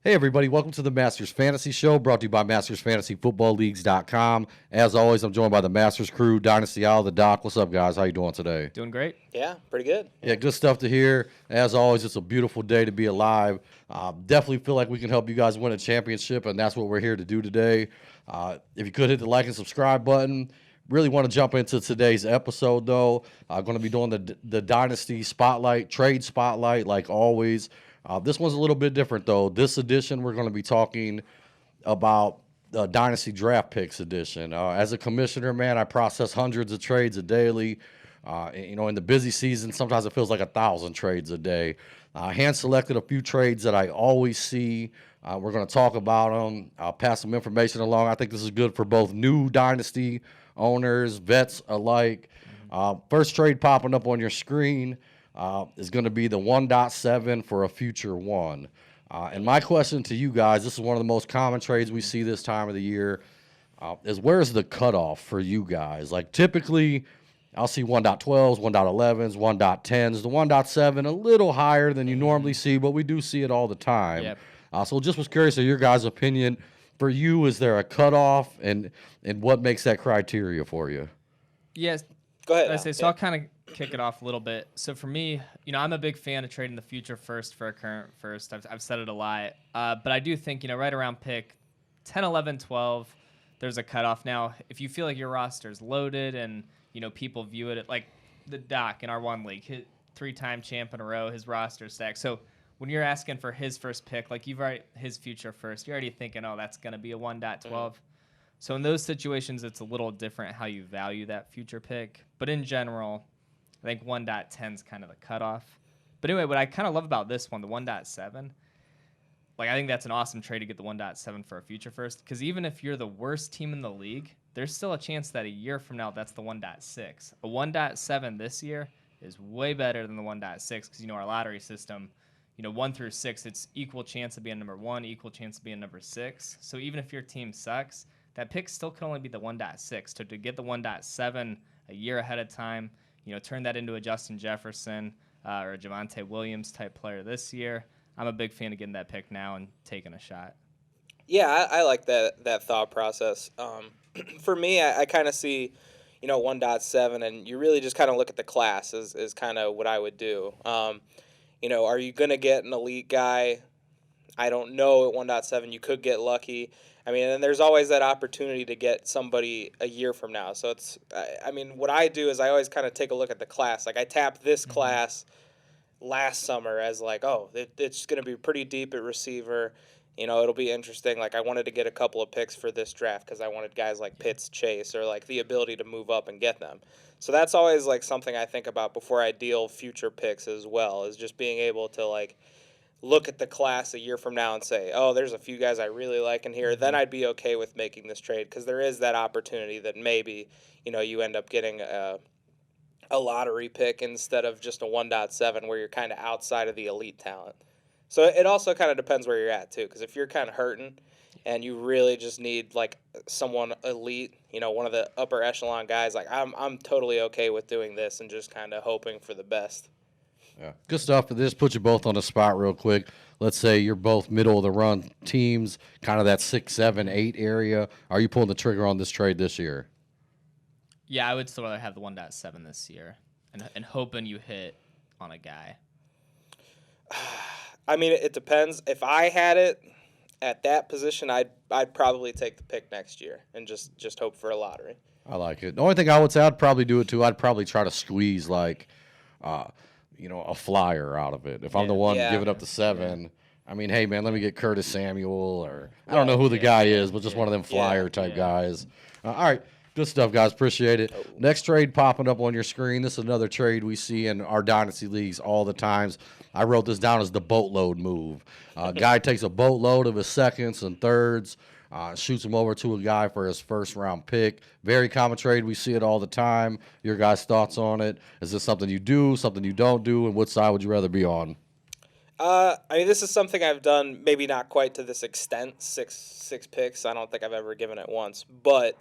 Hey, everybody. Welcome to the Masters Fantasy Show, brought to you by MastersFantasyFootballLeagues.com. As always, I'm joined by the Masters crew, Dynasty Owl, the Doc. What's up, guys? How you doing today? Doing great. Yeah, pretty good. Yeah, good stuff to hear. As always, it's a beautiful day to be alive. Definitely feel like we can help you guys win a championship, and that's what we're here to do today. If you could hit the like and subscribe button. Really want to jump into today's episode, though. I'm going to be doing the Dynasty Spotlight, Trade Spotlight, like always. This one's a little bit different, though. This edition, we're going to be talking about the Dynasty Draft Picks edition. As a commissioner, man, I process hundreds of trades a daily. In the busy season, sometimes it feels like 1,000 trades a day. Hand-selected a few trades that I always see. We're going to talk about them. I'll pass some information along. I think this is good for both new Dynasty owners, vets alike. First trade popping up on your screen is going to be the 1.7 for a future 1. And my question to you guys, this is one of the most common trades we see this time of the year, is where's the cutoff for you guys? Like typically, I'll see 1.12s, 1.11s, 1.10s. The 1.7 a little higher than you normally see, but we do see it all the time. Yep. So just was curious of your guys' opinion. For you, is there a cutoff, and what makes that criteria for you? Yes. Go ahead. I'll kind of kick it off a little bit. So for me, I'm a big fan of trading the future first for a current first. I've said it a lot. But I do think, right around pick 10, 11, 12, there's a cutoff. Now, if you feel like your roster's loaded and, people view it like the Doc in our one league, hit 3-time champ in a row, his roster's stacked. So when you're asking for his first pick, like his future first, you're already thinking, oh, that's going to be a 1.12. So in those situations, it's a little different how you value that future pick. But in general, I think 1.10 is kind of the cutoff. But anyway, what I kind of love about this one, the 1.7, I think that's an awesome trade to get the 1.7 for a future first. Because even if you're the worst team in the league, there's still a chance that a year from now, that's the 1.6. A 1.7 this year is way better than the 1.6 because, our lottery system, 1 through 6, it's equal chance of being number 1, equal chance of being number 6. So even if your team sucks, that pick still can only be the 1.6. So to get the 1.7 a year ahead of time, turn that into a Justin Jefferson or a Javonte Williams type player this year, I'm a big fan of getting that pick now and taking a shot. Yeah, I like that thought process. For me, I kind of see, 1.7, and you really just kind of look at the class is kind of what I would do. Are you going to get an elite guy? I don't know at 1.7. You could get lucky. And there's always that opportunity to get somebody a year from now. So what I do is I always kind of take a look at the class. Like I tapped this class last summer as it's going to be pretty deep at receiver. It'll be interesting. Like I wanted to get a couple of picks for this draft because I wanted guys like Pitts, Chase, or like the ability to move up and get them. So that's always something I think about before I deal future picks as well, is just being able to look at the class a year from now and say, oh, there's a few guys I really like in here. Then I'd be okay with making this trade because there is that opportunity that maybe, you end up getting a lottery pick instead of just a 1.7 where you're kind of outside of the elite talent. So it also kind of depends where you're at, too, because if you're kind of hurting and you really just need, someone elite, one of the upper echelon guys, I'm totally okay with doing this and just kind of hoping for the best. Yeah. Good stuff. This puts you both on the spot real quick. Let's say you're both middle of the run teams, kind of that 6, 7, 8 area. Are you pulling the trigger on this trade this year? Yeah, I would still rather have the 1.7 this year and hoping you hit on a guy. It depends. If I had it at that position, I'd probably take the pick next year and just hope for a lottery. I like it. The only thing I would say, I'd probably do it too. I'd probably try to squeeze a flyer out of it. If I'm the one giving up the 7, hey, man, let me get Curtis Samuel or I don't know who the guy is, but just one of them flyer type guys. All right. Good stuff, guys. Appreciate it. Next trade popping up on your screen. This is another trade we see in our Dynasty Leagues all the times. I wrote this down as the boatload move. Guy takes a boatload of his seconds and thirds, shoots him over to a guy for his first-round pick. Very common trade. We see it all the time. Your guys' thoughts on it? Is this something you do, something you don't do, and what side would you rather be on? This is something I've done, maybe not quite to this extent, six picks. I don't think I've ever given it once. But,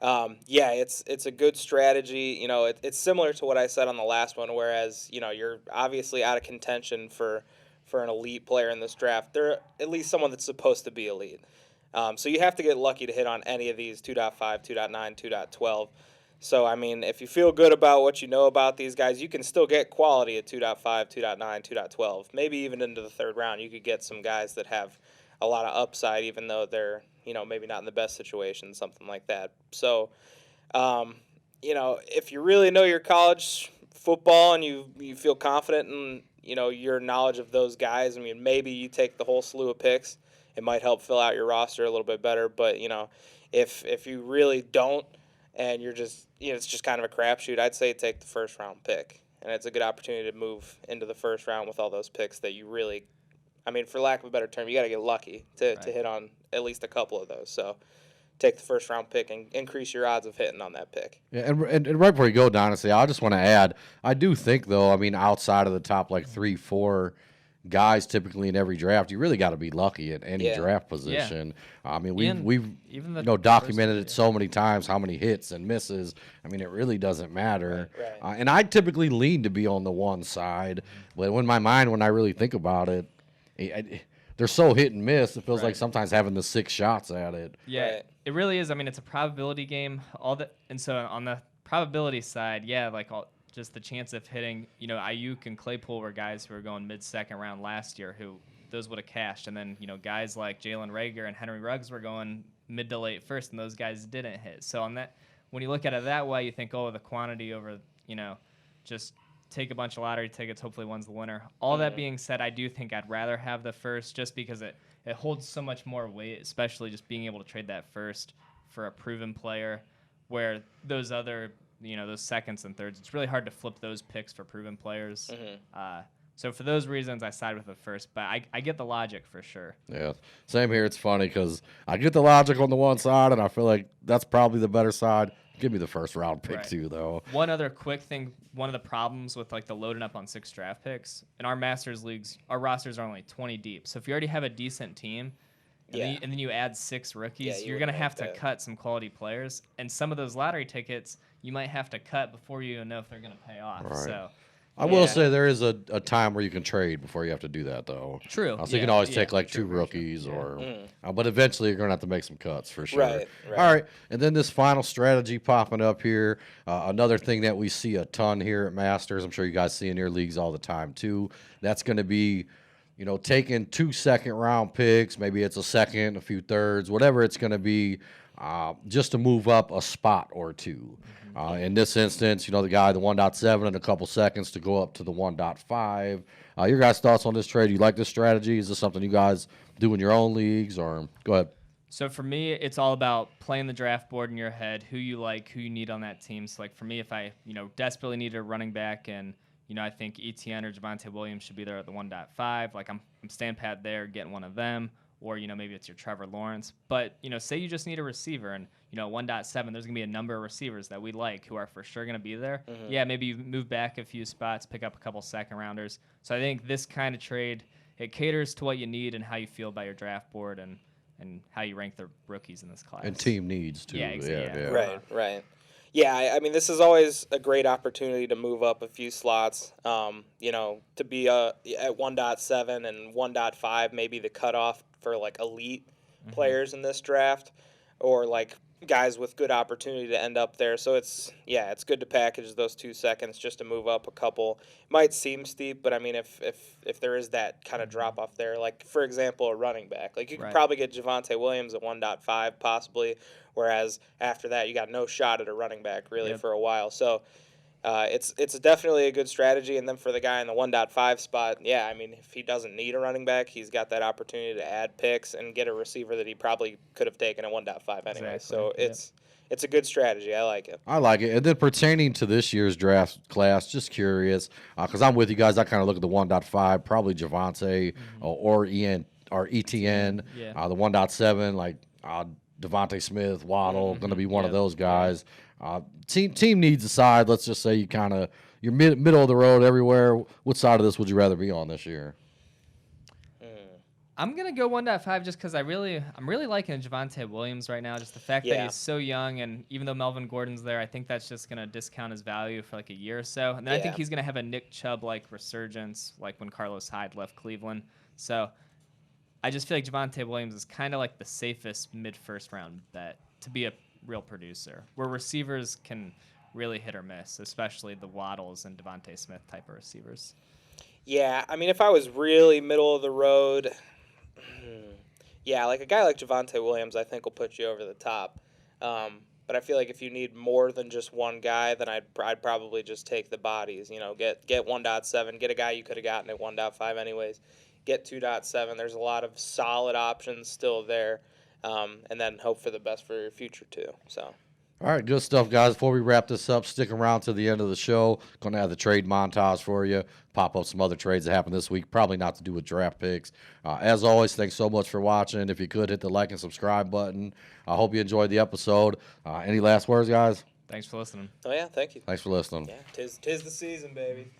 it's a good strategy. It's similar to what I said on the last one, whereas, you're obviously out of contention for for an elite player in this draft. They're at least someone that's supposed to be elite. So you have to get lucky to hit on any of these 2.5, 2.9, 2.12. So, I mean, if you feel good about what you know about these guys, you can still get quality at 2.5, 2.9, 2.12. Maybe even into the third round, you could get some guys that have a lot of upside, even though they're, maybe not in the best situation, something like that. So, if you really know your college football and you feel confident in, your knowledge of those guys, I mean, maybe you take the whole slew of picks. It might help fill out your roster a little bit better. But, if you really don't, and you're just, it's just kind of a crapshoot, I'd say take the first round pick. And it's a good opportunity to move into the first round with all those picks that you really, for lack of a better term, you got to get lucky to hit on at least a couple of those. So take the first round pick and increase your odds of hitting on that pick. Yeah, and right before you go, Dynasty, I just want to add, I do think, though, outside of the top, 3-4 guys typically in every draft, you really got to be lucky at any draft position. Yeah. We've even documented it so many times, how many hits and misses. It really doesn't matter. Right. And I typically lean to be on the one side, but when I really think about it, they're so hit and miss. It feels like sometimes having the 6 shots at it. Yeah, it really is. It's a probability game. And so on the probability side, just the chance of hitting, Ayuk and Claypool were guys who were going mid-second round last year who those would have cashed. And then, guys like Jalen Reagor and Henry Ruggs were going mid to late first, and those guys didn't hit. So on that, when you look at it that way, you think, the quantity over, just take a bunch of lottery tickets, hopefully one's the winner. All that being said, I do think I'd rather have the first just because it holds so much more weight, especially just being able to trade that first for a proven player where those other – those seconds and thirds, it's really hard to flip those picks for proven players. So for those reasons, I side with the first, but I get the logic for sure. Yeah, same here. It's funny because I get the logic on the one side, and I feel like that's probably the better side. Give me the first round pick too, though. One other quick thing, one of the problems with the loading up on 6 draft picks, in our Masters leagues, our rosters are only 20 deep. So if you already have a decent team, and then you add 6 rookies, you're going to have to cut some quality players. And some of those lottery tickets you might have to cut before you even know if they're going to pay off. Right. So I will say there is a time where you can trade before you have to do that, though. True. So you can always take 2 rookies, but eventually you're going to have to make some cuts for sure. Right. All right. And then this final strategy popping up here, another thing that we see a ton here at Masters, I'm sure you guys see in your leagues all the time too, that's going to be taking 2 second-round picks, maybe it's a second, a few thirds, whatever it's going to be, just to move up a spot or two. In this instance, the guy, the 1.7 and a couple seconds to go up to the 1.5. Your guys' thoughts on this trade? You like this strategy? Is this something you guys do in your own leagues? Or go ahead. So for me, it's all about playing the draft board in your head, who you like, who you need on that team. So for me, if I desperately need a running back and I think Etienne or Javonte Williams should be there at the 1.5. I'm staying pat there, getting one of them. Or, maybe it's your Trevor Lawrence. But, say you just need a receiver and, 1.7, there's going to be a number of receivers that we like who are for sure going to be there. Yeah, maybe you move back a few spots, pick up a couple second-rounders. So I think this kind of trade, it caters to what you need and how you feel about your draft board and how you rank the rookies in this class. And team needs, too. Yeah, exactly. Yeah. Right. Yeah, this is always a great opportunity to move up a few slots. To be at 1.7 and 1.5, maybe the cutoff for elite players in this draft, or guys with good opportunity to end up there. So it's good to package those 2 seconds just to move up a couple. It might seem steep, but if there is that kind of drop off there, for example, a running back, you could probably get Javonte Williams at 1.5 possibly, whereas after that you got no shot at a running back really for a while. So it's definitely a good strategy. And then for the guy in the 1.5 spot, if he doesn't need a running back, he's got that opportunity to add picks and get a receiver that he probably could have taken at 1.5 anyway. Exactly. So it's a good strategy. I like it. And then pertaining to this year's draft class, just curious, because I'm with you guys. I kind of look at the 1.5, probably Javonte or Etienne. Yeah. The 1.7, Devontae Smith, Waddle, going to be one of those guys. Team needs a side. Let's just say you're middle of the road everywhere. What side of this would you rather be on this year? I'm gonna go 1.5 just because I'm really liking Javonte Williams right now. Just the fact that Yeah. he's so young, and even though Melvin Gordon's there, I think that's just gonna discount his value for like a year or so. And then I think Yeah. he's gonna have a Nick Chubb like resurgence, like when Carlos Hyde left Cleveland. So I just feel like Javonte Williams is kind of like the safest mid-first round bet to be a real producer, where receivers can really hit or miss, especially the Waddles and Devontae Smith type of receivers. Yeah, I mean, if I was really middle of the road, yeah, like a guy like Javonte Williams, I think will put you over the top. But I feel like if you need more than just one guy, then I'd probably just take the bodies. You know, get 1.7, get a guy you could have gotten at 1.5 anyways. Get 2.7. There's a lot of solid options still there, and then hope for the best for your future too. So. All right, good stuff, guys. Before we wrap this up, stick around to the end of the show. Going to have the trade montage for you. Pop up some other trades that happened this week. Probably not to do with draft picks. As always, thanks so much for watching. If you could, hit the like and subscribe button. I hope you enjoyed the episode. Any last words, guys? Thanks for listening. Oh yeah, thank you. Thanks for listening. Yeah, tis the season, baby.